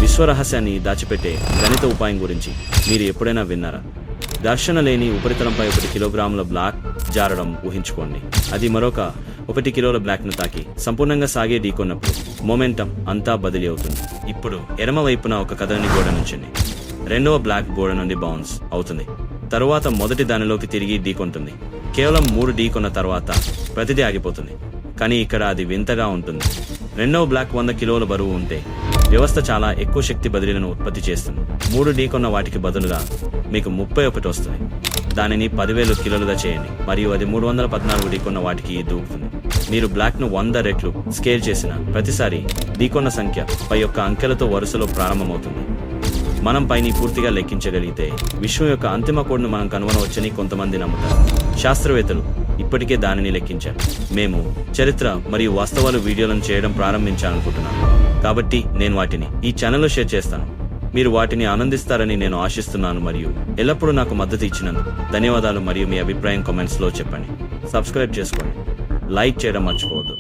విశ్వరహస్యాన్ని దాచిపెట్టే గణిత ఉపాయం గురించి మీరు ఎప్పుడైనా విన్నారా? ఘర్షణ లేని ఉపరితలంపై 1 కిలోగ్రాముల బ్లాక్ జారడం ఊహించుకోండి. అది మరొక 1 కిలోల బ్లాక్ను తాకి సంపూర్ణంగా సాగే ఢీకొన్నప్పుడు మొమెంటం అంతా బదిలీ అవుతుంది. ఇప్పుడు ఎడమ వైపున ఒక కదలని గోడ నుంచింది. రెండవ బ్లాక్ గోడ నుండి బౌన్స్ అవుతుంది. తరువాత మొదటి దానిలోకి తిరిగి ఢీకొంటుంది. కేవలం 3 ఢీకొన్న తర్వాత ప్రతిదీ ఆగిపోతుంది. కానీ ఇక్కడ అది వింతగా ఉంటుంది. రెండవ బ్లాక్ 100 కిలోల బరువు ఉంటే వ్యవస్థ చాలా ఎక్కువ శక్తి బదిలీలను ఉత్పత్తి చేస్తుంది. 3 ఢీకొన్న వాటికి బదులుగా మీకు 31 వస్తుంది. దానిని 10,000 కిలోలుగా చేయండి మరియు అది 314 ఢీకొన్న వాటికి దూకుతుంది. మీరు బ్లాక్ను 100 రెట్లు స్కేల్ చేసిన ప్రతిసారి ఢీకొన్న సంఖ్య పై యొక్క అంకెలతో వరుసలో ప్రారంభమవుతుంది. మనం పైని పూర్తిగా లెక్కించగలిగితే విశ్వం యొక్క అంతిమ కోడ్ను మనం కనుగొనవచ్చని కొంతమంది నమ్ముతారు. శాస్త్రవేత్తలు ఇప్పటికే దానిని లెక్కించారు. మేము చరిత్ర మరియు వాస్తవాలు వీడియోలను చేయడం ప్రారంభించాలనుకుంటున్నాను, కాబట్టి నేను వాటిని ఈ ఛానల్లో షేర్ చేస్తాను. మీరు వాటిని ఆనందిస్తారని నేను ఆశిస్తున్నాను మరియు ఎల్లప్పుడూ నాకు మద్దతు ఇచ్చినందుకు ధన్యవాదాలు. మరియు మీ అభిప్రాయం కామెంట్స్లో చెప్పండి. సబ్స్క్రైబ్ చేసుకోండి, లైక్ చేయడం మర్చిపోవద్దు.